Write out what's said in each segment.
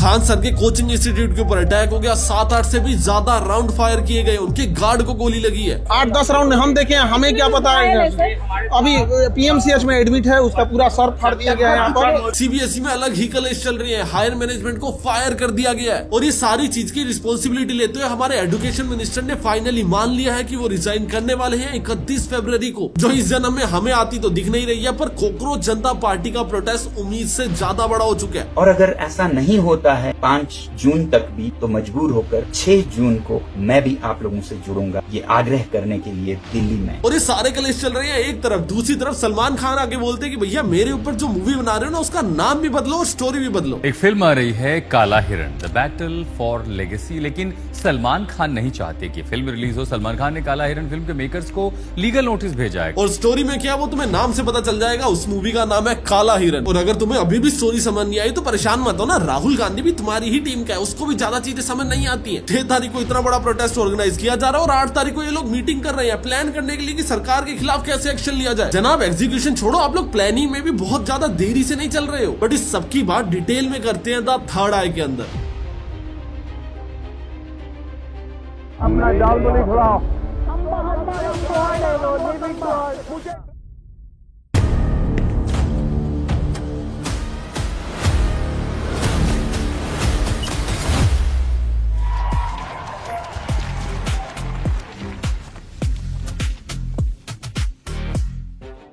Khan sir के coaching institute के ऊपर अटैक हो गया। 7-8 से भी ज्यादा राउंड फायर किए गए, उनके गार्ड को गोली लगी है। 8-10 राउंड हम देखे, हमें क्या पता है। अभी पीएमसीएच में एडमिट है, उसका पूरा सर फाड़ दिया गया है। यहाँ पर सीबीएसई में अलग ही कलेश चल रही है, हायर मैनेजमेंट को फायर कर दिया गया है और ये सारी चीज की रिस्पॉन्सिबिलिटी लेते हुए हमारे एजुकेशन मिनिस्टर ने फाइनली मान लिया है कि वो रिजाइन करने वाले हैं 31 फरवरी को, जो इस जन्म में हमें आती तो दिख नहीं रही है। पर कॉकरोच जनता पार्टी का प्रोटेस्ट उम्मीद से ज्यादा बड़ा हो चुका है और अगर ऐसा नहीं होता है 5 जून तक भी, तो मजबूर होकर 6 जून को मैं भी आप लोगों से जुड़ूंगा, ये आग्रह करने के लिए दिल्ली में। और ये सारे कलेश चल रहे हैं एक तरफ, दूसरी तरफ सलमान खान आके बोलते हैं कि भैया मेरे ऊपर जो मूवी बना रहे हो ना, उसका नाम भी बदलो और स्टोरी भी बदलो। एक फिल्म आ रही है काला हिरण, द बैटल फॉर लेगेसी, लेकिन सलमान खान नहीं चाहते कि फिल्म रिलीज हो। सलमान खान ने काला हिरण फिल्म के मेकर्स को लीगल नोटिस भेजा है और स्टोरी में क्या वो तुम्हें नाम से पता चल जाएगा, उस मूवी का नाम है काला हिरण। और अगर तुम्हें अभी भी स्टोरी समझ नहीं आई तो परेशान मत हो ना, राहुल गांधी भी तुम्हारी ही टीम का है, उसको भी ज्यादा चीजें समझ नहीं आती है। 6 तारीख को इतना बड़ा प्रोटेस्ट ऑर्गेनाइज किया जा रहा है और 8 तारीख को ये लोग मीटिंग कर रहे हैं प्लान करने के लिए कि सरकार के खिलाफ कैसे एक्शन लिया जाए। जनाब एग्जीक्यूशन छोड़ो, आप लोग प्लानिंग में भी बहुत ज्यादा देरी से नहीं चल रहे हो। बट इस सबकी बात डिटेल में करते हैं द थर्ड आई के अंदर। अपना जाल तो नहीं खुलाओ।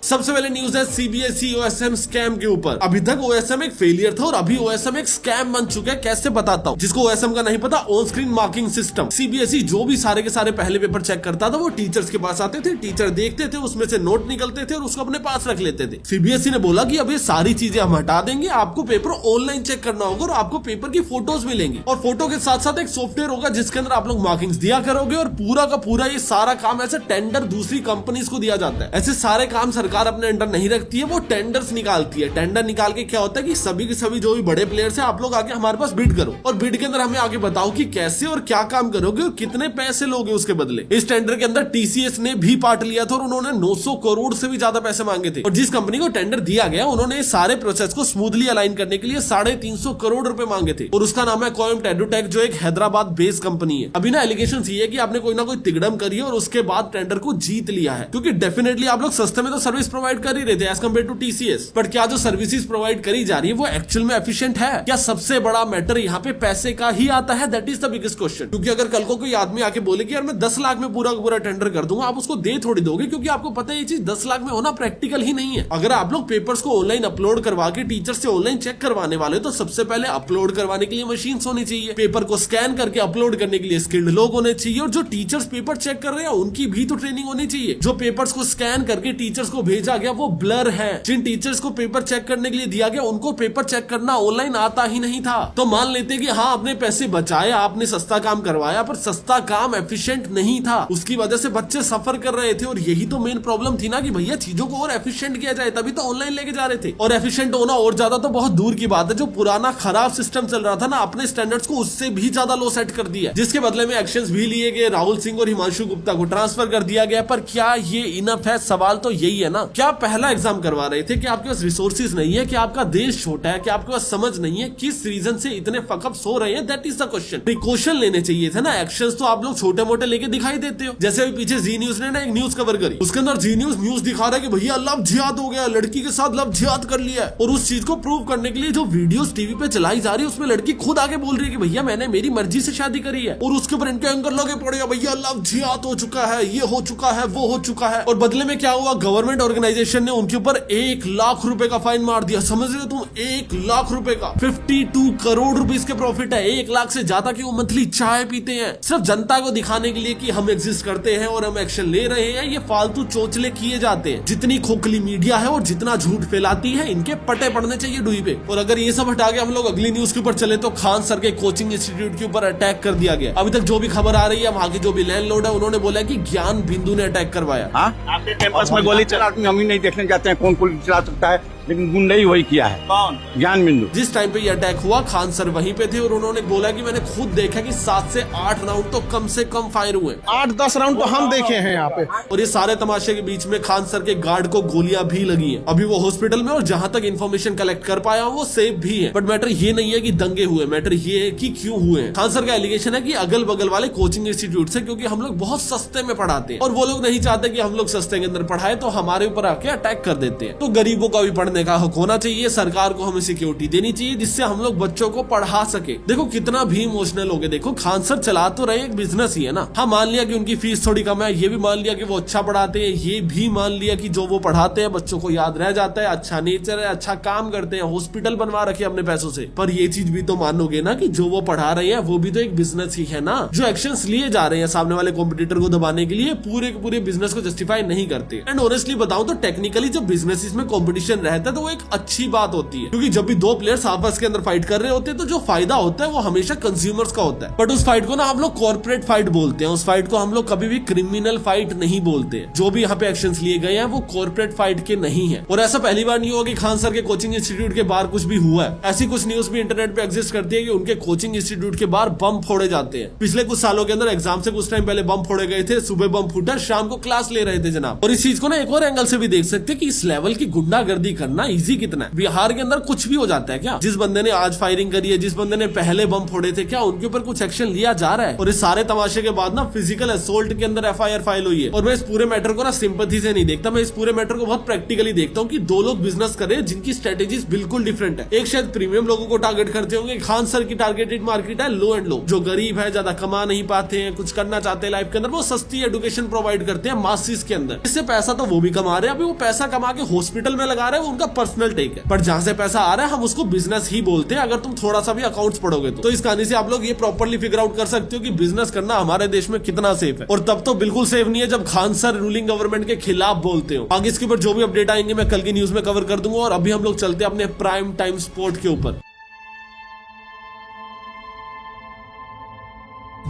सबसे पहले न्यूज है सीबीएसई ओएसएम स्कैम के ऊपर। अभी तक ओएसएम एक फेलियर था और अभी ओएसएम एक स्कैम बन चुका है। कैसे बताता हूँ, जिसको ओएसएम का नहीं पता, on screen marking system. CBSE जो भी सारे के सारे पहले पेपर चेक करता था वो टीचर्स के पास आते थे, टीचर देखते थे, उसमें से नोट निकलते थे और उसको अपने पास रख लेते थे। सीबीएसई ने बोला कि अब ये सारी चीजें हम हटा देंगे, आपको पेपर ऑनलाइन चेक करना होगा और आपको पेपर की फोटोज मिलेंगी और फोटो के साथ साथ एक सॉफ्टवेयर होगा जिसके अंदर आप लोग मार्किंग्स दिया करोगे और पूरा का पूरा ये सारा काम ऐसे टेंडर दूसरी कंपनीज को दिया जाता है। ऐसे सारे काम सरकार अपने अंडर नहीं रखती है, वो टेंडर्स निकालती है। टेंडर निकाल के क्या होता है कि सभी के सभी जो भी बड़े प्लेयर्स हैं, आप लोग आके हमारे पास बिड करो और बिड के अंदर हमें आगे बताओ कि कैसे और क्या काम करोगे और कितने पैसे लोगे उसके बदले। इस टेंडर के अंदर टीसीएस ने भी पार्ट लिया था और उन्होंने 900 करोड़ से भी ज्यादा पैसे मांगे थे। और जिस कंपनी को टेंडर दिया गया उन्होंने सारे प्रोसेस को स्मूथली अलाइन करने के लिए 350 करोड़ रुपए मांगे थे और उसका नाम है कोएम्ट एडुटेक, जो एक हैदराबाद बेस्ड कंपनी है। अभी ना एलिगेशन ये है कि आपने कोई ना कोई तिगड़म करी है और उसके बाद टेंडर को जीत लिया है, क्योंकि डेफिनेटली आप लोग सस्ते में तो सर्विस प्रोवाइड कर ही रहे थे as compare to TCS. But क्या जो सर्विसेज प्रोवाइड करी जा रही है वो एक्चुअल में एफिशिएंट है? क्या सबसे बड़ा मैटर यहाँ पे पैसे का ही आता है? That is the biggest question. क्योंकि अगर कल को कोई आदमी आके बोले कि यार मैं 10 लाख में पूरा पूरा टेंडर कर दूंगा, आप उसको दे थोड़ी दोगे, क्योंकि आपको पता है ये चीज 10 लाख में होना प्रैक्टिकल ही नहीं है। अगर आप लोग पेपर्स को ऑनलाइन अपलोड करवा के टीचर से ऑनलाइन चेक करवाने वाले तो सबसे पहले अपलोड करवाने के लिए मशीन होनी चाहिए, पेपर को स्कैन करके अपलोड करने के लिए स्किल्ड लोग होने चाहिए और जो टीचर्स पेपर चेक कर रहे हैं उनकी भी तो ट्रेनिंग होनी चाहिए। जो पेपर्स को स्कैन करके टीचर्स को भेजा गया वो ब्लर है। जिन टीचर्स को पेपर चेक करने के लिए दिया गया उनको पेपर चेक करना ऑनलाइन आता ही नहीं था। तो मान लेते कि हाँ आपने पैसे बचाए, आपने सस्ता काम करवाया, पर सस्ता काम एफिशिएंट नहीं था, उसकी वजह से बच्चे सफर कर रहे थे। और यही तो मेन प्रॉब्लम थी ना कि भैया चीजों को और एफिशिएंट किया जाए, तभी तो ऑनलाइन लेके जा रहे थे। और एफिशिएंट होना और ज्यादा तो बहुत दूर की बात है, जो पुराना खराब सिस्टम चल रहा था ना, अपने स्टैंडर्ड्स को उससे भी ज्यादा लो सेट कर दिया, जिसके बदले में एक्शंस भी लिए गए। राहुल सिंह और हिमांशु गुप्ता को ट्रांसफर कर दिया गया। पर क्या ये इनफ है? सवाल तो यही है ना। क्या पहला एग्जाम करवा रहे थे कि आपके पास रिसोर्सेज नहीं है, कि आपका देश छोटा है, कि आपके पास समझ नहीं है, किस रीजन से इतने फकअप्स हो रहे हैं? That is the question. Precaution लेने चाहिए थे ना, एक्शंस तो आप लोग छोटे मोटे लेके दिखाई देते हो। जैसे अभी पीछे जी न्यूज ने ना एक न्यूज कवर करी, उसके अंदर जी न्यूज दिखा रहा है कि भैया लव जिहाद हो गया, लड़की के साथ लव जिहाद कर लिया है। और उस चीज को प्रूव करने के लिए जो वीडियोस टीवी पे चलाई जा रही है उसमें लड़की खुद आगे बोल रही है कि भैया मैंने मेरी मर्जी से शादी करी है। और उसके ऊपर इनके एंकर लगे पड़े, भैया लव जिहाद हो चुका है, ये हो चुका है, वो हो चुका है। और बदले में क्या हुआ, गवर्नमेंट ऑर्गेनाइजेशन ने उनके ऊपर 1 लाख रुपए का फाइन मार दिया। समझ रहे हो तुम, 1 लाख रुपए का, 52 करोड़ रुपीस के प्रॉफिट है। 1 लाख से ज्यादा की वो मंथली चाय पीते हैं, सिर्फ जनता को दिखाने के लिए कि हम एग्जिस्ट करते हैं और हम एक्शन ले रहे हैं। ये फालतू चोचले किए जाते हैं। जितनी खोखली मीडिया है और जितना झूठ फैलाती है, इनके पटे पड़ने चाहिए डुई पे। और अगर ये सब हटा के हम लोग अगली न्यूज के ऊपर चले तो खान सर के कोचिंग इंस्टीट्यूट के ऊपर अटैक कर दिया गया। अभी तक जो भी खबर आ रही है, वहां के जो भी लैंडलॉर्ड है उन्होंने बोला कि ज्ञान बिंदु ने अटैक करवाया। आपके कैंपस में गोली चला, हम ही नहीं देखने जाते हैं कौन गोली चला सकता है। लेकिन गुंडई वही किया है। कौन? ज्ञान बिंदु। जिस टाइम पे ये अटैक हुआ खान सर वहीं पे थे और उन्होंने बोला कि मैंने खुद देखा कि 7 से 8 राउंड तो कम से कम फायर हुए, 8-10 राउंड तो हम देखे हैं यहाँ पे। और ये सारे तमाशे के बीच में खान सर के गार्ड को गोलियां भी लगी है। अभी वो हॉस्पिटल में, और जहां तक इन्फॉर्मेशन कलेक्ट कर पाया वो सेफ भी है। बट मैटर ये नहीं है कि दंगे हुए, मैटर ये है कि क्यों हुए हैं। खान सर का एलिगेशन है कि अगल बगल वाले कोचिंग इंस्टीट्यूट से, क्योंकि हम लोग बहुत सस्ते में पढ़ाते हैं और वो लोग नहीं चाहते कि हम लोग सस्ते के अंदर पढ़ाए, तो हमारे ऊपर आके अटैक कर देते हैं। तो गरीबों का भी पढ़ने का हक होना चाहिए, सरकार को हमें सिक्योरिटी देनी चाहिए जिससे हम लोग बच्चों को पढ़ा सके। देखो कितना भी इमोशनल हो गए, देखो खान सर चला तो रहे एक बिजनेस ही है ना। हाँ मान लिया कि उनकी फीस थोड़ी कम है, ये भी मान लिया कि वो अच्छा पढ़ाते हैं, ये भी मान लिया कि जो वो पढ़ाते हैं बच्चों को याद रह जाता है, अच्छा नेचर है, अच्छा काम करते हैं, हॉस्पिटल बनवा रखे अपने पैसों से। पर ये चीज भी तो मानोगे ना कि जो वो पढ़ा रहे हैं वो भी तो एक बिजनेस ही है ना। जो एक्शंस लिए जा रहे हैं सामने वाले कॉम्पिटिटर को दबाने के लिए, पूरे के पूरे बिजनेस को जस्टिफाई नहीं करते। एंड ऑनेस्टली बताऊं तो टेक्निकली जब बिजनेस में कॉम्पिटिशन रहता है तो वो एक अच्छी बात होती है, क्योंकि जब भी दो प्लेयर्स आपस के अंदर फाइट कर रहे होते हैं तो जो फायदा होता है वो हमेशा कंज्यूमर्स का होता है। बट उस फाइट को ना हम लोग कॉर्पोरेट फाइट बोलते हैं, उस फाइट को हम लोग कभी भी क्रिमिनल फाइट नहीं बोलते। जो भी यहाँ पे एक्शंस लिए गए हैं वो कॉर्पोरेट फाइट के नहीं है। और ऐसा पहली बार नहीं हुआ कि खान सर के कोचिंग इंस्टीट्यूट के बाहर कुछ भी हुआ है। ऐसी कुछ न्यूज भी इंटरनेट पे एग्जिस्ट करती है कि उनके कोचिंग इंस्टीट्यूट के बाहर बम फोड़े जाते हैं। पिछले कुछ सालों के अंदर एग्जाम से कुछ टाइम पहले बम फोड़े गए थे, सुबह बम फूटा, शाम को क्लास ले रहे थे जनाब। और इस चीज को ना एक और एंगल से भी देख सकते हैं कि इस लेवल की गुंडागर्दी करना इजी कितना है। बिहार के अंदर कुछ भी हो जाता है क्या? जिस बंदे ने आज फायरिंग करी है, जिस बंदे ने पहले बम फोड़े थे, क्या उनके ऊपर कुछ एक्शन लिया जा रहा है? और इस सारे तमाशे के बाद ना फिजिकल असोल्ट के अंदर FIR फाइल हुई है। और मैं इस पूरे मैटर को ना सिंपैथी से नहीं देखता, मैं इस पूरे मैटर को बहुत प्रैक्टिकली देखता हूँ कि दो लोग बिजनेस कर रहे हैं जिनकी स्ट्रेटेजीज बिल्कुल डिफरेंट है। एक शायद प्रीमियम लोगों को टारगेट करते होंगे, खान सर की टारगेटेड मार्केट है लो एंड लो, जो गरीब है, ज्यादा कमा नहीं पाते हैं, कुछ करना चाहते हैं लाइफ के अंदर, वो सस्ती एजुकेशन प्रोवाइड करते हैं मासिस के अंदर। इससे पैसा तो वो भी कमा रहे हैं, अभी वो पैसा कमा के हॉस्पिटल में लगा रहे हैं, वो उनका पर्सनल टेक है। पर जहां से पैसा आ रहा है हम उसको बिजनेस ही बोलते हैं, अगर तुम थोड़ा सा भी अकाउंट्स पढ़ोगे तो इस कहानी से आप लोग ये प्रॉपर्ली फिगर आउट कर सकते हो कि बिजनेस करना हमारे देश में कितना सेफ है। और तब तो बिल्कुल सेफ नहीं है जब खान सर रूलिंग गवर्नमेंट के खिलाफ बोलते हो। आगे इसके ऊपर जो भी अपडेट आएंगे मैं कल की न्यूज में कवर कर दूंगा। और अभी हम लोग चलते हैं अपने प्राइम टाइम स्पोर्ट के ऊपर।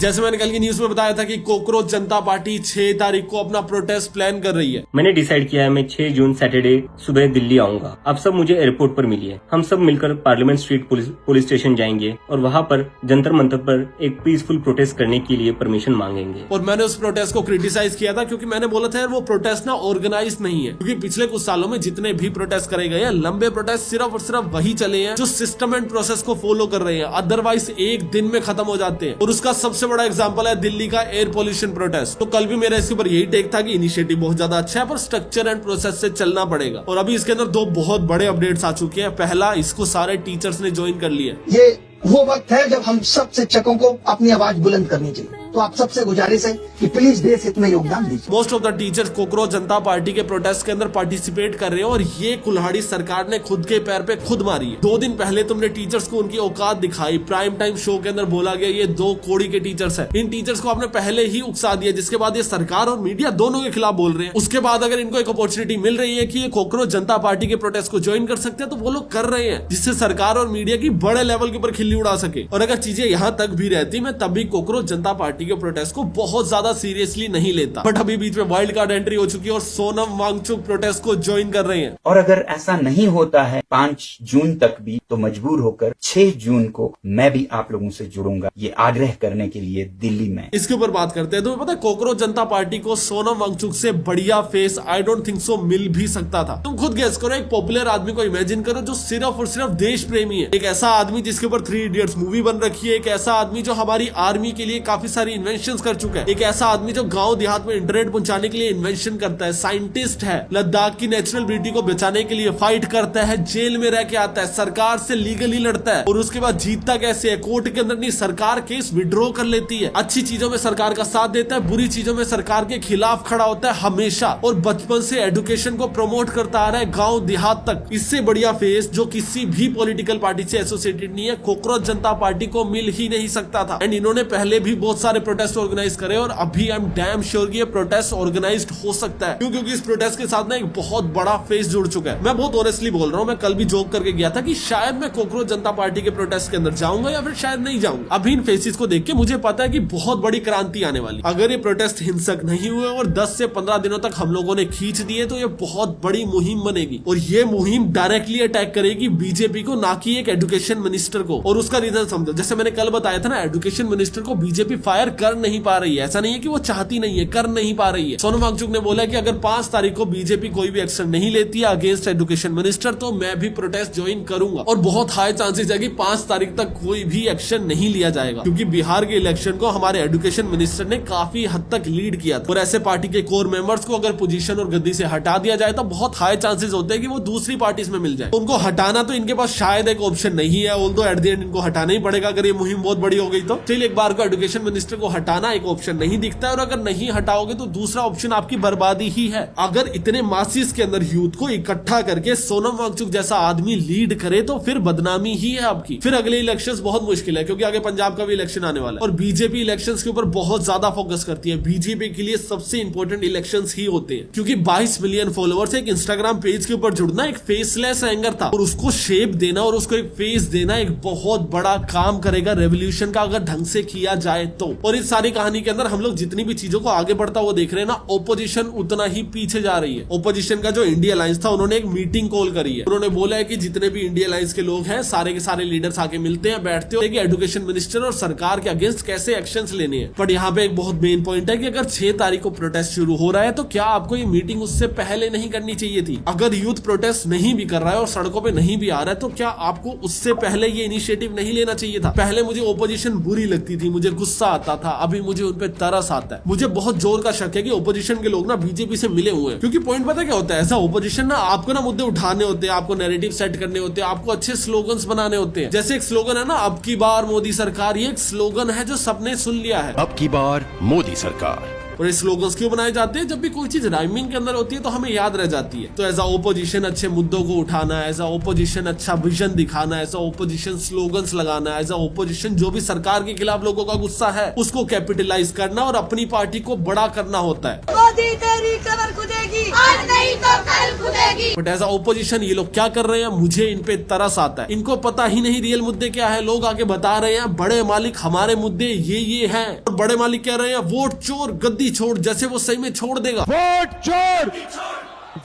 जैसे मैंने कल की न्यूज में बताया था कि कॉकरोच जनता पार्टी 6 तारीख को अपना प्रोटेस्ट प्लान कर रही है। मैंने डिसाइड किया है मैं 6 जून सैटरडे सुबह दिल्ली आऊंगा। आप सब मुझे एयरपोर्ट पर मिलिए। हम सब मिलकर पार्लियामेंट स्ट्रीट पुलिस स्टेशन जाएंगे और वहां पर जंतर मंतर पर एक पीसफुल प्रोटेस्ट करने के लिए परमिशन मांगेंगे। और मैंने उस प्रोटेस्ट को क्रिटिसाइज किया था क्योंकि मैंने बोला था यार वो प्रोटेस्ट ना ऑर्गेनाइज नहीं है, क्योंकि पिछले कुछ सालों में जितने भी प्रोटेस्ट करे गए हैं लंबे प्रोटेस्ट सिर्फ और सिर्फ वही चले हैं जो सिस्टम एंड प्रोसेस को फॉलो कर रहे हैं, अदरवाइज एक दिन में खत्म हो जाते हैं। और उसका सबसे बड़ा एग्जांपल है दिल्ली का एयर पोल्यूशन प्रोटेस्ट। तो कल भी मेरा इसके ऊपर यही टेक था कि इनिशिएटिव बहुत ज्यादा अच्छा है पर स्ट्रक्चर एंड प्रोसेस से चलना पड़ेगा। और अभी इसके अंदर 2 बहुत बड़े अपडेट्स आ चुके हैं। पहला, इसको सारे टीचर्स ने ज्वाइन कर लिया। ये वो वक्त है जब हम सब शिक्षकों को अपनी आवाज बुलंद करनी चाहिए। तो आप सबसे गुजारिश है कि प्लीज देश हित में योगदान दीजिए। Most of the teachers cockroach Janata party के प्रोटेस्ट के अंदर पार्टिसिपेट कर रहे हैं और ये कुल्हाड़ी सरकार ने खुद के पैर पे खुद मारी है। 2 दिन पहले तुमने टीचर्स को उनकी औकात दिखाई, प्राइम टाइम शो के अंदर बोला गया ये 2 कोड़ी के टीचर्स है। इन टीचर्स को आपने पहले ही उकसा दिया, जिसके बाद ये सरकार और मीडिया दोनों के खिलाफ बोल रहे हैं। उसके बाद अगर इनको एक अपॉर्चुनिटी मिल रही है कि ये कॉकरोच जनता पार्टी के प्रोटेस्ट को ज्वाइन कर सकते हैं तो वो लोग कर रहे हैं, जिससे सरकार और मीडिया की बड़े लेवल के ऊपर खिल्ली उड़ा सके। और अगर चीजें यहाँ तक भी रहती मैं तब भी कॉकरोच जनता पार्टी के प्रोटेस्ट को बहुत ज्यादा सीरियसली नहीं लेता। बट अभी बीच में वाइल्ड कार्ड एंट्री हो चुकी है और सोनम वांगचुक प्रोटेस्ट को ज्वाइन कर रहे हैं। और अगर ऐसा नहीं होता है 5 जून तक भी, तो मजबूर होकर 6 जून को मैं भी आप लोगों से जुड़ूंगा, ये आग्रह करने के लिए दिल्ली में। इसके ऊपर बात करते हैं। तुम्हें पता है कॉकरोच जनता पार्टी को सोनम वांगचुक से बढ़िया face I don't think so मिल भी सकता था। तुम खुद गेस करो, एक पॉपुलर आदमी को इमेजिन करो जो सिर्फ और सिर्फ देश प्रेमी है। एक ऐसा आदमी जिसके ऊपर 3 इडियट्स मूवी बन रखी है, एक ऐसा आदमी जो हमारी आर्मी के लिए काफी सारी इन्वेंशंस कर चुका है, एक ऐसा आदमी जो गांव देहात में इंटरनेट पहुंचाने के लिए इन्वेंशन करता है, साइंटिस्ट है, लद्दाख की नेचुरल ब्यूटी को बचाने के लिए फाइट करता है, जेल में रह के आता है, सरकार से लीगली लड़ता है और उसके बाद जीतता कैसे है? कोर्ट के अंदर नहीं, सरकार केस विड्रॉ कर लेती है। अच्छी चीजों में सरकार का साथ देता है, बुरी चीजों में सरकार के खिलाफ खड़ा होता है हमेशा। और बचपन से एजुकेशन को प्रमोट करता आ रहा है गांव देहात तक। इससे बढ़िया फेस जो किसी भी पॉलिटिकल पार्टी से एसोसिएटेड नहीं है, कॉकरोच जनता पार्टी को मिल ही नहीं सकता था। एंड इन्होंने पहले भी बहुत सारे प्रोटेस्ट ऑर्गेनाइज करे और अभी आई एम डैम श्योर कि ये प्रोटेस्ट ऑर्गेनाइज्ड हो सकता है। क्योंकि इस प्रोटेस्ट के साथ ना एक बहुत बड़ा फेस जुड़ चुका है। मैं बहुत ऑनेस्टली बोल रहा हूँ, मैं कल भी जोक करके गया था कि शायद मैं कॉकरोच जनता पार्टी के प्रोटेस्ट के अंदर जाऊंगा या फिर शायद नहीं जाऊंगा। अभी इन फेसेस को देख के मुझे पता है कि बहुत बड़ी क्रांति आने वाली। अगर ये प्रोटेस्ट हिंसक नहीं हुए और 10 से 15 दिनों तक हम लोगों ने खींच दिए तो ये बहुत बड़ी मुहिम बनेगी और ये मुहिम डायरेक्टली अटैक करेगी बीजेपी को, ना कि एक एजुकेशन मिनिस्टर को। और उसका रीजन समझो, जैसे मैंने कल बताया था ना, एजुकेशन मिनिस्टर को बीजेपी फायर कर नहीं पा रही है। ऐसा नहीं है कि वो चाहती नहीं है, कर नहीं पा रही है। सोनम वांगचुक ने बोला कि अगर 5 तारीख को बीजेपी कोई भी एक्शन नहीं लेती है अगेंस्ट एजुकेशन मिनिस्टर तो मैं भी प्रोटेस्ट ज्वाइन करूंगा। और बहुत हाई चांसेस है कि 5 तारीख तक कोई भी एक्शन नहीं लिया जाएगा, क्योंकि बिहार के इलेक्शन को हमारे एजुकेशन मिनिस्टर ने काफी हद तक लीड किया था। और ऐसे पार्टी के कोर मेंबर्स को अगर पोजीशन और गद्दी से हटा दिया जाए तो बहुत हाई चांसेस होते हैं कि वो दूसरी पार्टीज में मिल जाए। उनको हटाना तो इनके पास शायद एक ऑप्शन नहीं है, ऑल्दो एट द एंड इनको हटाना ही पड़ेगा अगर ये मुहिम बहुत बड़ी हो गई तो। चलिए, एक बार को एजुकेशन मिनिस्टर को हटाना एक ऑप्शन नहीं दिखता है, और अगर नहीं हटाओगे तो दूसरा ऑप्शन आपकी बर्बादी ही है। अगर इतने मासिस के अंदर यूथ को इकट्ठा करके सोनम वांगचुक जैसा आदमी लीड करे तो फिर बदनामी ही है आपकी। फिर अगले इलेक्शंस बहुत मुश्किल है, क्योंकि आगे पंजाब का भी इलेक्शन आने वाला है और बीजेपी इलेक्शंस के ऊपर बहुत ज्यादा फोकस करती है। बीजेपी के लिए सबसे इंपॉर्टेंट इलेक्शंस ही होते हैं, क्योंकि 22 मिलियन फॉलोअर्स एक इंस्टाग्राम पेज के ऊपर जुड़ना एक फेसलेस एंगर था, और उसको शेप देना और उसको एक फेस देना एक बहुत बड़ा काम करेगा रेवोल्यूशन का, अगर ढंग से किया जाए तो। और इस सारी कहानी के अंदर हम लोग जितनी भी चीजों को आगे बढ़ता हुआ देख रहे हैं ना, ओपोजिशन उतना ही पीछे जा रही है। ओपोजिशन का जो इंडिया अलायंस था, उन्होंने एक मीटिंग कॉल करी है। उन्होंने बोला है कि जितने भी इंडिया अलायंस के लोग हैं सारे के सारे लीडर्स आके मिलते हैं, बैठते हैं कि एजुकेशन मिनिस्टर और सरकार के अगेंस्ट कैसे एक्शंस लेने हैं। बट यहाँ पे एक बहुत मेन पॉइंट है कि अगर 6 तारीख को प्रोटेस्ट शुरू हो रहा है तो क्या आपको ये मीटिंग उससे पहले नहीं करनी चाहिए थी? अगर यूथ प्रोटेस्ट नहीं भी कर रहा है और सड़कों पे नहीं भी आ रहा है तो क्या आपको उससे पहले ये इनिशिएटिव नहीं लेना चाहिए था? पहले मुझे ओपोजिशन बुरी लगती थी, मुझे गुस्सा आता था, अभी मुझे उन पे तरस आता है। मुझे बहुत जोर का शक है कि ओपोजिशन के लोग ना बीजेपी से मिले हुए हैं, क्योंकि पॉइंट पता क्या होता है, ऐसा ओपोजिशन ना आपको ना मुद्दे उठाने होते हैं, आपको नैरेटिव सेट करने होते हैं, आपको अच्छे स्लोगन्स बनाने होते हैं। जैसे एक स्लोगन है ना, अब की बार मोदी सरकार, ये एक स्लोगन है जो सबने सुन लिया है, अब की बार मोदी सरकार। और ये स्लोगन्स क्यों बनाए जाते हैं? जब भी कोई चीज राइमिंग के अंदर होती है तो हमें याद रह जाती है। तो एज अ ओपोजिशन अच्छे मुद्दों को उठाना, एज अ ओपोजिशन अच्छा विजन दिखाना, एज अ ओपोजिशन स्लोगन्स लगाना, एज अ ओपोजिशन जो भी सरकार के खिलाफ लोगों का गुस्सा है उसको कैपिटलाइज करना और अपनी पार्टी को बड़ा करना होता है। मोदी तेरी कमर खुदेगी, आज नहीं तो कल खुदेगी। बट एज अ ओपोजिशन ये लोग क्या कर रहे हैं, मुझे इन पे तरस आता है। इनको पता ही नहीं रियल मुद्दे क्या है। लोग आके बता रहे हैं बड़े मालिक हमारे मुद्दे ये हैं, और बड़े मालिक कह रहे हैं वोट चोर गद्दी छोड़, जैसे वो सही में छोड़ देगा। वोट चोर,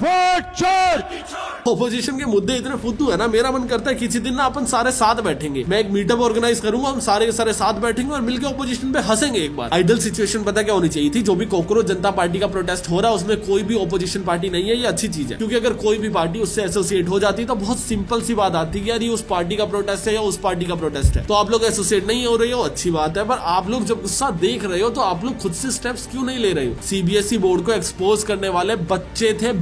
वोट चोर। ओपोजिशन के मुद्दे इतने फुद्दू है ना, मेरा मन करता है किसी दिन ना अपन सारे साथ बैठेंगे, मैं एक मीटअप ऑर्गेनाइज करूंगा, हम सारे के सारे साथ बैठेंगे और मिलकर ओपोजिशन पे हंसेंगे एक बार। आइडल सिचुएशन पता क्या होनी चाहिए थी, जो भी कॉकरोच जनता पार्टी का प्रोटेस्ट हो रहा है उसमें कोई भी ओपोजिशन पार्टी नहीं है, ये अच्छी चीज है। क्योंकि अगर कोई भी पार्टी उससे एसोसिएट हो जाती तो बहुत सिंपल सी बात आती है यार ये उस पार्टी का प्रोटेस्ट है या उस पार्टी का प्रोटेस्ट है। तो आप लोग एसोसिएट नहीं हो रहे हो, अच्छी बात है, पर आप लोग जब गुस्सा देख रहे हो तो आप लोग खुद से स्टेप्स क्यों नहीं ले रहे हो? सीबीएसई बोर्ड को एक्सपोज करने वाले बच्चे थे,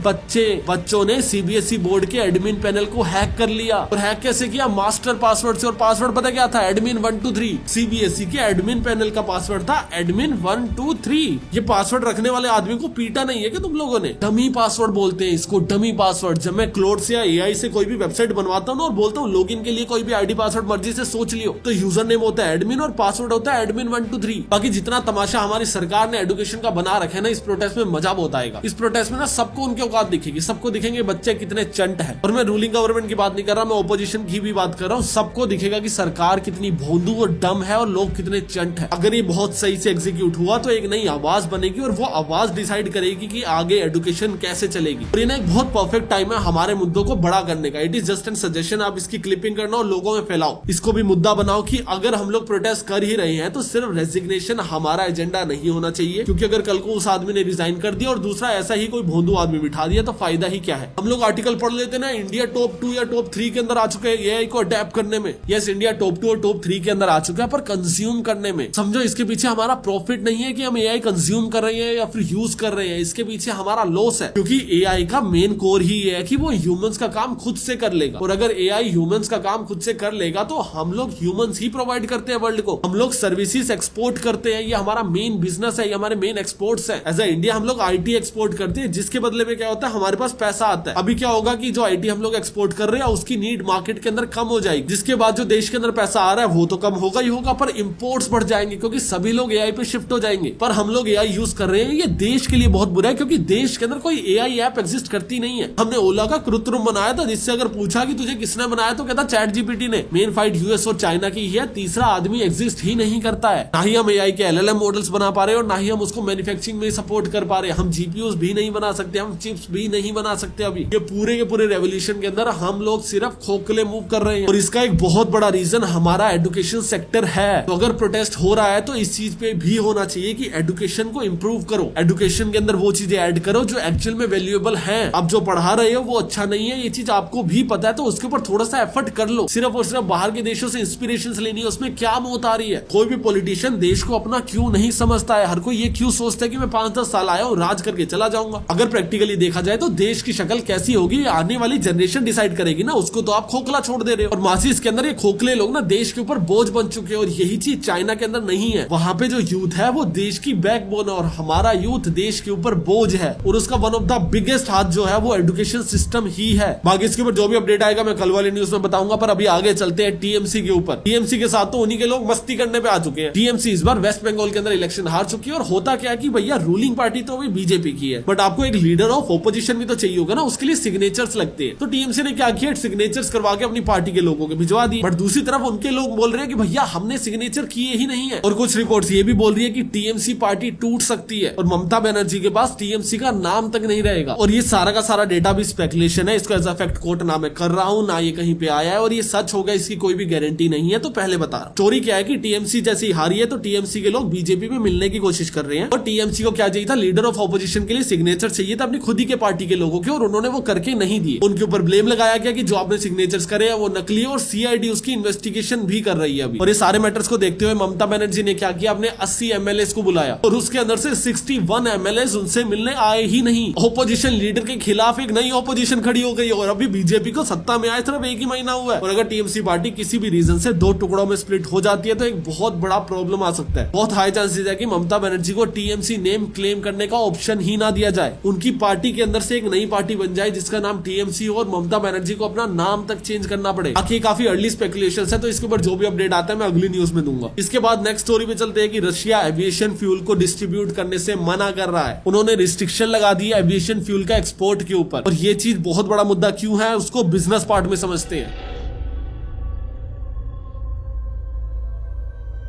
बच्चों ने सीबीएसई बोर्ड के एडमिन पैनल को हैक कर लिया। और हैक कैसे किया? मास्टर पासवर्ड से। और पासवर्ड पता क्या था? एडमिन 1 2 3। सीबीएसई के एडमिन पैनल का पासवर्ड था एडमिन 1 2 3। ये पासवर्ड रखने वाले आदमी को पीटा नहीं है कि तुम लोगों ने? डमी पासवर्ड बोलते हैं इसको, डमी पासवर्ड। जब मैं क्लोड से या एआई से कोई भी वेबसाइट बनवाता हूँ और बोलता हूँ लॉगिन के लिए कोई भी आईडी पासवर्ड मर्जी से सोच लियो, तो यूजर नेम होता है एडमिन और पासवर्ड होता है एडमिन 1 2 3। बाकी जितना तमाशा हमारी सरकार ने एजुकेशन का बना रखे ना, इस प्रोटेस्ट में मजा बहुत आएगा। इस प्रोटेस्ट में ना सबको उनके औकात दिखेगी, सबको दिखेंगे बच्चे कितने चंट है। और मैं रूलिंग गवर्नमेंट की बात नहीं कर रहा, मैं ओपोजिशन की भी बात कर रहा हूँ। सबको दिखेगा कि सरकार कितनी भोंदू और डम है और लोग कितने चंट है। अगर ये बहुत सही से एग्जीक्यूट हुआ तो एक नई आवाज बनेगी और वो आवाज डिसाइड करेगी कि आगे एजुकेशन कैसे चलेगी। और ये ना एक बहुत परफेक्ट टाइम है हमारे मुद्दों को बड़ा करने का। It is just an suggestion, आप इसकी क्लिपिंग करना और लोगों में फैलाओ, इसको भी मुद्दा बनाओ कि अगर हम लोग प्रोटेस्ट कर ही रहे हैं तो सिर्फ रेजिग्नेशन हमारा एजेंडा नहीं होना चाहिए। क्योंकि अगर कल को उस आदमी ने रिजाइन कर दिया और दूसरा ऐसा ही कोई भोंदू आदमी बिठा दिया तो फायदा ही क्या है? हम लोग आर्टिकल पढ़ लेते ना, इंडिया टॉप 2 या टॉप 3 के अंदर आ चुके हैं एआई को अडेप्ट करने में। यस, इंडिया टॉप 2 और टॉप 3 के अंदर आ चुका है, पर कंज्यूम करने में समझो इसके पीछे हमारा प्रॉफिट नहीं है कि हम एआई कंज्यूम कर रहे हैं या फिर यूज कर रहे हैं, इसके पीछे हमारा लॉस है। क्योंकि एआई का मेन कोर ही है कि वो ह्यूमंस का काम खुद से कर लेगा, और अगर एआई ह्यूमंस का काम खुद से कर लेगा तो हम लोग ह्यूमंस ही प्रोवाइड करते हैं वर्ल्ड को। हम लोग सर्विसेज एक्सपोर्ट करते हैं, ये हमारा मेन बिजनेस है, ये हमारे मेन एक्सपोर्ट्स है। एज अ इंडिया हम लोग आईटी एक्सपोर्ट करते हैं, जिसके बदले में क्या होता है होता है, हमारे पास पैसा आता है। अभी क्या होगा कि जो आईटी हम लोग एक्सपोर्ट कर रहे हैं उसकी नीड मार्केट के अंदर कम हो जाएगी, जिसके बाद जो देश के अंदर पैसा आ रहा है वो तो कम होगा ही होगा, पर इंपोर्ट्स बढ़ जाएंगे क्योंकि सभी लोग एआई पे शिफ्ट हो जाएंगे। पर हम लोग एआई यूज कर रहे हैं, ये देश के लिए बहुत बुरा है क्योंकि देश के अंदर कोई एआई ऐप एग्जिस्ट करती नहीं है। हमने ओला का कृत्रिम बनाया था, जिससे अगर पूछा कि तुझे किसने बनाया तो कहता चैट जीपीटी ने। मेन फाइट यूएस और चाइना की है, तीसरा आदमी एग्जिस्ट ही नहीं करता है। ना ही हम एआई के एलएलएम मॉडल्स बना पा रहे हैं और ना ही हम उसको मैन्युफैक्चरिंग में सपोर्ट कर पा रहे हैं। हम जीपीयूज भी नहीं बना सकते, हम चिप्स भी नहीं बना सकते। अभी ये पूरे के पूरे रेवोल्यूशन के अंदर हम लोग सिर्फ खोखले मूव कर रहे हैं और इसका एक बहुत बड़ा रीजन हमारा एजुकेशन सेक्टर है। तो अगर प्रोटेस्ट हो रहा है तो इस चीज पे भी होना चाहिए कि एजुकेशन को इंप्रूव करो, एजुकेशन के अंदर वो चीजें ऐड करो जो एक्चुअल में वैल्यूएबल है। अब जो पढ़ा रहे हो वो अच्छा नहीं है, ये चीज आपको भी पता है, तो उसके ऊपर थोड़ा सा एफर्ट कर लो। सिर्फ और सिर्फ बाहर के देशों से इंस्पिरेशन लेनी है, उसमें क्या मौत आ रही है। कोई भी पॉलिटिशियन देश को अपना क्यों नहीं समझता है। हर कोई ये क्यों सोचता है कि मैं 5-10 साल आया हूँ, राज करके चला जाऊंगा। अगर प्रैक्टिकली देखा जाए तो देश की शक्ल कैसी होगी आने वाली जनरेशन डिसाइड करेगी ना, उसको तो आप खोखला छोड़ दे रहे हो। और मासिस के अंदर ये खोखले लोग ना देश के ऊपर बोझ बन चुके हैं और यही चीज चाइना के अंदर नहीं है। वहां पे जो यूथ है वो देश की बैकबोन है और हमारा यूथ देश के ऊपर बोझ है और उसका वन ऑफ द बिगेस्ट हाथ जो है वो एजुकेशन सिस्टम ही है। बाकी इसके ऊपर जो भी अपडेट आएगा मैं कल वाली न्यूज में बताऊंगा। पर अभी आगे चलते हैं टीएमसी के ऊपर। टीएमसी के साथ तो उन्हीं के लोग मस्ती करने पे आ चुके हैं। टीएमसी इस बार वेस्ट बंगाल के अंदर इलेक्शन हार चुकी है और होता क्या है कि भैया रूलिंग पार्टी तो अभी बीजेपी की है, बट आपको एक लीडर ऑफ ओपोजिशन भी तो चाहिए होगा ना, उसके लिए सिग्नेचर्स लगते हैं। तो टीएमसी ने क्या किया, सिग्नेचर्स करवा के अपनी पार्टी के लोगों के भिजवा दिए। बट दूसरी तरफ उनके लोग बोल रहे हैं कि भैया हमने सिग्नेचर किए ही नहीं है। और कुछ रिपोर्ट्स ये भी बोल रही है कि टीएमसी पार्टी टूट सकती है और ममता बनर्जी के पास टीएमसी का नाम तक नहीं रहेगा। और ये सारा का सारा डेटा भी स्पेकुलेशन है, इसको एज अ फैक्ट कोट ना मैं कर रहा हूं ना ये कहीं पे आया है और ये सच होगा इसकी कोई भी गारंटी नहीं है। तो पहले बता रहा स्टोरी क्या है कि टीएमसी जैसी हारी है तो टीएमसी के लोग बीजेपी में मिलने की कोशिश कर रहे हैं और टीएमसी को क्या चाहिए था, लीडर ऑफ ऑपोजिशन के लिए सिग्नेचर चाहिए था अपनी खुद ही के पार्टी के लोगों के, और उन्होंने वो करके नहीं दिए। उनके ऊपर ब्लेम लगाया गया कि जो आपने सिग्नेचर्स करे हैं वो नकली है और सीआईडी उसकी इन्वेस्टिगेशन भी कर रही है अभी। और ये सारे मैटर्स को देखते हुए ममता बनर्जी ने क्या किया, अपने 80 एमएलए को बुलाया और उसके अंदर से 61 एमएलए उनसे मिलने आए ही नहीं। ऑपोजिशन लीडर के खिलाफ एक नई ऑपोजिशन खड़ी हो गई और अभी बीजेपी को सत्ता में आए सिर्फ एक ही महीना हुआ है। और अगर टीएमसी पार्टी किसी भी रीजन से दो टुकड़ों में स्प्लिट हो जाती है तो एक बहुत बड़ा प्रॉब्लम आ सकता है। बहुत हाई चांसेस है कि ममता बनर्जी को टीएमसी नेम क्लेम करने का ऑप्शन ही ना दिया जाए, उनकी पार्टी के अंदर से एक नई पार्टी बन जाए जिसका नाम टीएमसी हो और ममता बनर्जी को अपना नाम तक चेंज करना पड़े। बाकी काफी अर्ली स्पेकुलेशंस है, तो इसके ऊपर जो भी अपडेट आता है मैं अगली न्यूज में दूंगा। इसके बाद नेक्स्ट स्टोरी पे चलते हैं कि रशिया एविएशन फ्यूल को डिस्ट्रीब्यूट करने से मना कर रहा है। उन्होंने रिस्ट्रिक्शन लगा दी है एविएशन फ्यूल का एक्सपोर्ट के ऊपर और ये चीज बहुत बड़ा मुद्दा क्यों है उसको बिजनेस पार्ट में समझते हैं।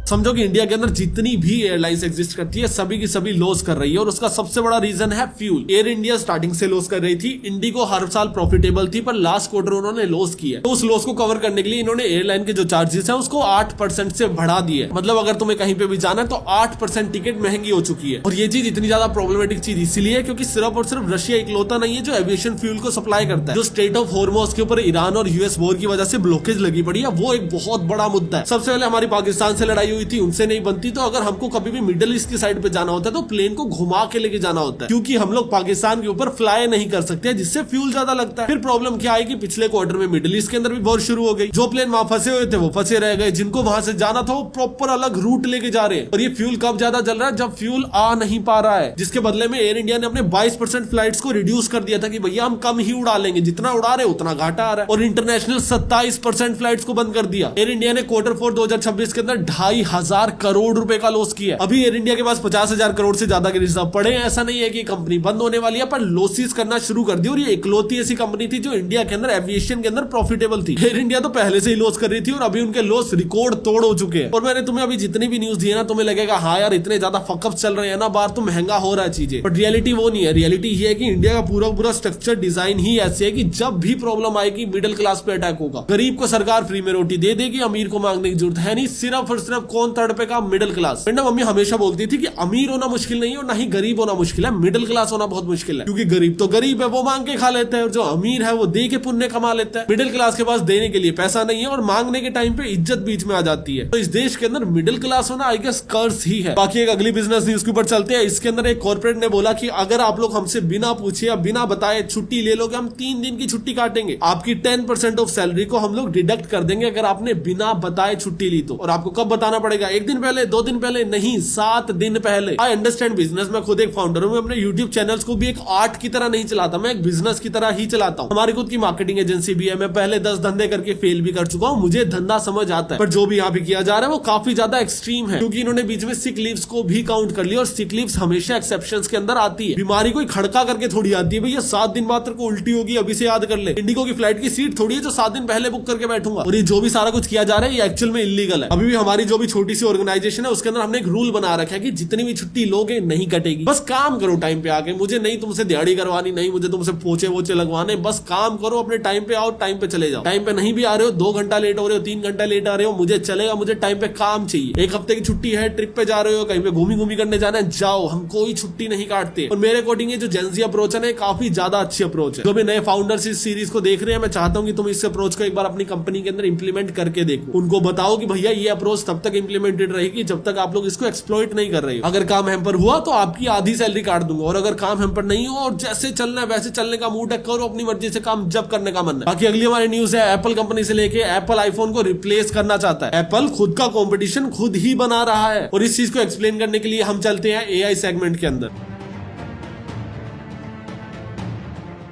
समझो कि इंडिया के अंदर जितनी भी एयरलाइंस एग्जिस्ट करती है सभी की सभी लॉस कर रही है और उसका सबसे बड़ा रीजन है फ्यूल। एयर इंडिया स्टार्टिंग से लॉस कर रही थी, इंडिगो हर साल प्रॉफिटेबल थी, पर लास्ट क्वार्टर उन्होंने लॉस किया। तो उस लॉस को कवर करने के लिए इन्होंने एयरलाइन के जो चार्जेस है उसको 8% से बढ़ा दिए। मतलब अगर तुम्हें कहीं पे भी जाना है तो 8% टिकट महंगी हो चुकी है। और ये चीज इतनी ज्यादा प्रॉब्लमेटिक चीज इसीलिए है क्योंकि सिर्फ और सिर्फ रशिया इकलौता नहीं है जो एविएशन फ्यूल को सप्लाई करता है। जो स्ट्रेट ऑफ हॉर्मोज के ऊपर ईरान और यूएस वॉर की वजह से ब्लॉकेज लगी पड़ी है वो एक बहुत बड़ा मुद्दा है। सबसे पहले हमारी पाकिस्तान से लड़ाई हुई थी, उनसे नहीं बनती, तो अगर हमको कभी भी मिडिल ईस्ट की साइड पे जाना होता है तो प्लेन को घुमा के लेके जाना होता है क्योंकि हम लोग पाकिस्तान के ऊपर फ्लाई नहीं कर सकते जिससे फ्यूल ज्यादा लगता है। फिर प्रॉब्लम क्या आएगी, पिछले क्वार्टर में मिडिल ईस्ट के अंदर भी वॉर शुरू हो गई। जो प्लेन वहां फंसे हुए थे वो फंसे रह गए, जिनको वहां से जाना था वो प्रॉपर अलग रूट लेके जा रहे हैं। और ये फ्यूल कब ज्यादा जल रहा है, जब फ्यूल आ नहीं पा रहा है, जिसके बदले में एयर इंडिया ने अपने 22% फ्लाइट्स को रिड्यूस कर दिया था कि भैया हम कम ही उड़ा लेंगे, जितना उड़ा रहे उतना घाटा आ रहा है। और इंटरनेशनल 27% फ्लाइट्स को बंद कर दिया। एयर इंडिया ने Q4 2026 के अंदर 2,500 करोड़ रुपए का लॉस किया। अभी एयर इंडिया के पास 50,000 करोड़ से ज्यादा के रिजर्व पड़े हैं। ऐसा नहीं है कि कंपनी बंद होने वाली है, पर लॉसेस करना शुरू कर दी और ये इकलौती ऐसी कंपनी थी जो इंडिया के अंदर एविएशन के अंदर प्रॉफिटेबल थी। एयर इंडिया तो पहले से ही लॉस कर रही थी और अभी उनके लॉस रिकॉर्ड तोड़ हो चुके हैं। और मैंने तुम्हें अभी जितनी भी न्यूज दी है ना, तुम्हें लगेगा हाँ यार इतने ज्यादा फकअप चल रहे हैं ना बाहर, तो महंगा हो रहा है चीजें, बट रियलिटी वो नहीं है। रियलिटी ये है कि इंडिया का पूरा स्ट्रक्चर डिजाइन ही ऐसे है कि जब भी प्रॉब्लम आएगी मिडिल क्लास पे अटैक होगा। गरीब को सरकार फ्री में रोटी दे देगी, अमीर को मांगने की जरूरत है नहीं, सिर्फ और सिर्फ कौन तड़पेगा, मिडिल क्लास। मम्मी हमेशा बोलती थी कि अमीर होना मुश्किल नहीं है और ना ही गरीब होना मुश्किल है, मिडिल क्लास होना बहुत मुश्किल है। क्योंकि गरीब तो गरीब है, वो मांग के खा लेता है, और जो अमीर है वो दे के पुण्य कमा लेता है। मिडिल क्लास के पास देने के लिए पैसा नहीं है और मांगने के टाइम पे इज्जत बीच में आ जाती है। तो इस देश के अंदर मिडिल क्लास होना आई गेस कर्स ही है। बाकी एक अगली बिजनेस न्यूज के ऊपर चलते हैं। इसके अंदर एक कॉर्पोरेट ने बोला कि अगर आप लोग हमसे बिना पूछे या बिना बताए छुट्टी ले लोगे, हम 3 दिन की छुट्टी काटेंगे, आपकी 10% ऑफ सैलरी को हम लोग डिडक्ट कर देंगे अगर आपने बिना बताए छुट्टी ली तो। और आपको कब बताना आना पड़ेगा। एक दिन पहले, 2 दिन पहले नहीं, 7 दिन पहले। आई अंडरस्टैंड बिजनेस, मैं खुद एक फाउंडर हूँ। मैं अपने यूट्यूब चैनल्स को भी एक आर्ट की तरह नहीं चलाता, मैं एक बिजनेस की तरह ही चलाता हूँ। हमारी खुद की मार्केटिंग एजेंसी भी है। मैं पहले 10 धंधे करके फेल भी कर चुका हूँ, मुझे धंधा समझ आता है। पर जो भी यहाँ पे किया जा रहा है वो काफी ज्यादा एक्सट्रीम है, क्योंकि इन्होंने बीच में सिक लीव्स को भी काउंट कर लिया, और सिक लीव्स हमेशा एक्सेप्शंस के अंदर आती है। बीमारी कोई खड़का करके थोड़ी आती है भैया। 7 दिन बाद तेरे को उल्टी होगी, अभी से याद कर ले। इंडिगो की फ्लाइट की सीट थोड़ी है जो 7 दिन पहले बुक करके बैठूंगा। और ये जो भी सारा कुछ किया जा रहा है ये एक्चुअल में इलीगल है। अभी भी हमारी जो भी छोटी सी ऑर्गेनाइजेशन है उसके अंदर हमने एक रूल बना रखा है कि जितनी भी छुट्टी लोगे नहीं कटेगी। बस काम करो टाइम पे आके। मुझे नहीं तुमसे दिहाड़ी करवानी, नहीं मुझे तुमसे पोचे वोचे लगवाने, बस काम करो, अपने टाइम पे आओ, टाइम पे चले जाओ। टाइम पे नहीं भी आ रहे हो, 2 घंटा लेट हो रहे हो, 3 घंटा लेट आ रहे हो, मुझे चलेगा, मुझे टाइम पे काम चाहिए। 1 हफ्ते की छुट्टी है, ट्रिप पे जा रहे हो, कहीं पे घूमी करने जाना है, जाओ, हम कोई छुट्टी नहीं काटते। और मेरे अकॉर्डिंग ये जो जेंजी अप्रोच है काफी ज्यादा अच्छी अप्रोच है। जो भी नए फाउंडर्स इस सीरीज को देख रहे हैं, मैं चाहता हूं कि तुम इस अप्रोच को एक बार अपनी कंपनी के अंदर इंप्लीमेंट करके देखो। उनको बताओ कि भैया ये अप्रोच तब तक इंप्लीमेंटेड रहेगी जब तक आप लोग इसको एक्सप्लॉइट नहीं कर रहे हो। अगर काम हैम्पर हुआ तो आपकी आधी सैलरी काट दूंगा, और अगर काम हैम्पर नहीं हो और जैसे चलना है वैसे चलने का मूड है, करो अपनी मर्जी से काम जब करने का मन है। बाकी अगली हमारी न्यूज है, एप्पल कंपनी से लेके एप्पल आईफोन को रिप्लेस करना चाहता है। एप्पल खुद का कंपटीशन खुद ही बना रहा है, और इस चीज को एक्सप्लेन करने के लिए हम चलते हैं एआई सेगमेंट के अंदर।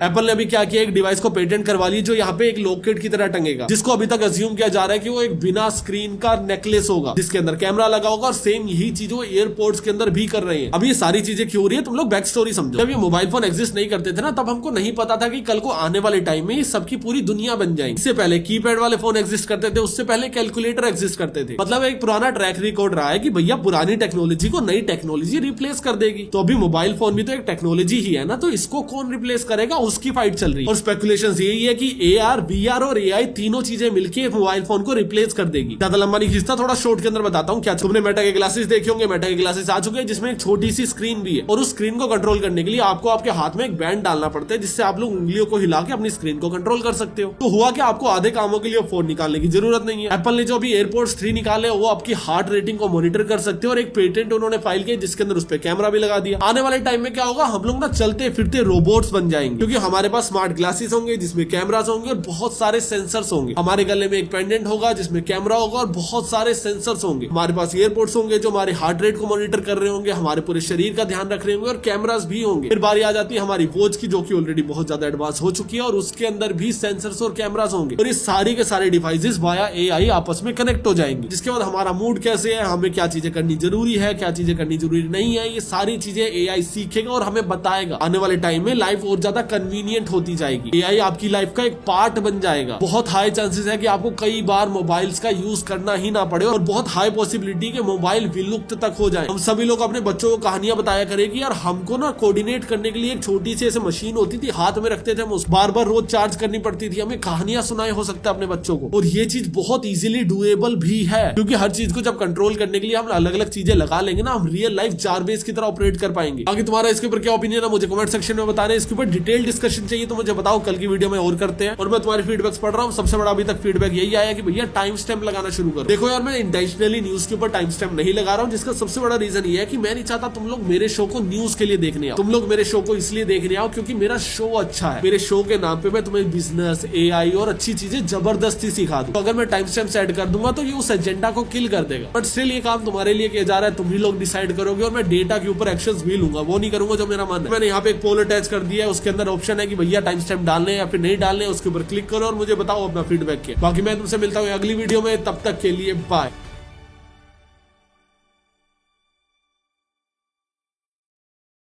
एप्पल ने अभी क्या किया, एक डिवाइस को पेटेंट करवा ली जो यहाँ पे एक लॉकेट की तरह टंगेगा, जिसको अभी तक अज्यूम किया जा रहा है कि वो एक बिना स्क्रीन का नेकलेस होगा जिसके अंदर कैमरा लगा होगा, और सेम यही चीज वो एयरपोर्ट्स के अंदर भी कर रहे हैं। अब ये सारी चीजें क्यों हो रही है, तुम लोग बैक स्टोरी समझो। जब ये मोबाइल फोन एग्जिस्ट नहीं करते थे ना, तब हमको नहीं पता था कि कल को आने वाले टाइम में सबकी पूरी दुनिया बन जाएगी। इससे पहले कीपैड वाले फोन एग्जिस्ट करते थे, उससे पहले कैलकुलेटर एग्जिस्ट करते थे। मतलब एक पुराना ट्रैक रिकॉर्ड रहा है कि भैया पुरानी टेक्नोलॉजी को नई टेक्नोलॉजी रिप्लेस कर देगी। तो अभी मोबाइल फोन भी तो एक टेक्नोलॉजी ही है ना, तो इसको कौन रिप्लेस करेगा, उसकी फाइट चल रही है। और स्पेकुलेशंस यही है कि AR, VR और AI तीनों चीजें मिलकर मोबाइल फोन को रिप्लेस कर देगी। ज्यादा लंबा नहीं खींचता, थोड़ा शॉर्ट के अंदर बताता हूं। क्या तुमने मेटा के ग्लासेस देखे होंगे? मेटा के ग्लासेस आ चुके हैं जिसमें एक छोटी सी स्क्रीन भी है, और उस स्क्रीन को कंट्रोल करने के लिए आपको आपके हाथ में एक बैंड डालना पड़ता है, जिससे आप लोग उंगलियों को हिला के अपनी स्क्रीन को कंट्रोल कर सकते हो। तो हुआ कि आपको आधे कामों के लिए फोन निकालने की जरूरत नहीं है। एप्पल ने जो अभी एयरपोर्ट्स 3 निकाले वो आपकी हार्ट रेटिंग को मॉनिटर कर सकते हो, और एक पेटेंट उन्होंने फाइल किया जिसके अंदर उस पर कैमरा भी लगा दिया। आने वाले टाइम में क्या होगा, हम लोग ना चलते फिरते रोबोट्स बन जाएंगे, क्योंकि हमारे पास स्मार्ट ग्लासेस होंगे जिसमें कैमरास होंगे और बहुत सारे सेंसर्स होंगे। हमारे गले में एक पेंडेंट होगा जिसमें कैमरा होगा और बहुत सारे सेंसर्स होंगे। हमारे पास एयरपोर्ट्स होंगे जो हमारे हार्ट रेट को मॉनिटर कर रहे होंगे, हमारे पूरे शरीर का ध्यान रख रहे होंगे, और कैमरास भी होंगे। फिर बारी आ जाती है हमारी वॉच की, जो कि ऑलरेडी बहुत ज्यादा एडवांस हो चुकी है, और उसके अंदर भी सेंसर्स और कैमरास होंगे। और ये सारे के सारे डिवाइसेस वाया AI आपस में कनेक्ट हो जाएंगे, जिसके बाद हमारा मूड कैसे है, हमें क्या चीजें करनी जरूरी है, क्या चीजें करनी जरूरी नहीं है, ये सारी चीजें AI सीखेगा और हमें बताएगा। आने वाले टाइम में लाइफ और ज्यादा कन्वीनियंट होती जाएगी। AI आपकी लाइफ का एक पार्ट बन जाएगा। बहुत हाई चांसेस है कि आपको कई बार मोबाइल्स का यूज करना ही ना पड़े, और बहुत हाई पॉसिबिलिटी के मोबाइल विलुप्त तक हो जाए। हम सभी लोग अपने बच्चों को कहानियां बताया करें कि यार हमको ना कोऑर्डिनेट करने के लिए एक छोटी सी ऐसे मशीन होती थी, हाथ में रखते थे हम, उस बार बार रोज चार्ज करनी पड़ती थी, हमें कहानियां सुनाए हो सकता है अपने बच्चों को। और ये चीज बहुत इजीली डुएबल भी है, क्योंकि हर चीज को जब कंट्रोल करने के लिए हम अलग अलग चीजें लगा लेंगे ना, हम रियल लाइफ जारबेस की तरह ऑपरेट कर पाएंगे। बाकी तुम्हारा इसके ऊपर क्या ओपिनियन है मुझे कमेंट सेक्शन में बताना है। इसके ऊपर डिटेल डिस्कशन चाहिए तो मुझे बताओ, कल की वीडियो में और करते हैं। और मैं तुम्हारे फीडबैक्स पढ़ रहा हूँ। सबसे बड़ा अभी तक फीडबैक यही आया कि भैया टाइम स्टैम्प लगाना शुरू करो। देखो यार, मैं इंटेंशनली न्यूज के ऊपर टाइम स्टैम्प नहीं लगा रहा हूँ, जिसका सबसे बड़ा रीजन ये है कि मैं नहीं चाहता तुम लोग मेरे शो को न्यूज के लिए देखने आओ। तुम लोग मेरे शो को इसलिए देखने आओ क्योंकि मेरा शो अच्छा है। मेरे शो के नाम पे मैं तुम्हें बिजनेस, AI और अच्छी चीजें जबरदस्ती सिखा दूं। तो अगर मैं टाइम स्टैम्प ऐड कर दूंगा तो ये उस एजेंडा को किल कर देगा। बट स्टिल ये काम तुम्हारे लिए किया जा रहा है, तुम ही लोग डिसाइड करोगे, और मैं डेटा के ऊपर एक्शंस भी लूंगा, वो नहीं करूंगा जो मेरा मन है। मैंने यहाँ पे एक पोल अटैच कर दिया है, उसके अंदर ऑप्शन है कि भैया टाइम स्टैम्प डालने या फिर नहीं डालने, उसके ऊपर क्लिक करो और मुझे बताओ अपना फीडबैक के। बाकी मैं तुमसे मिलता हूँ अगली वीडियो में, तब तक के लिए बाय।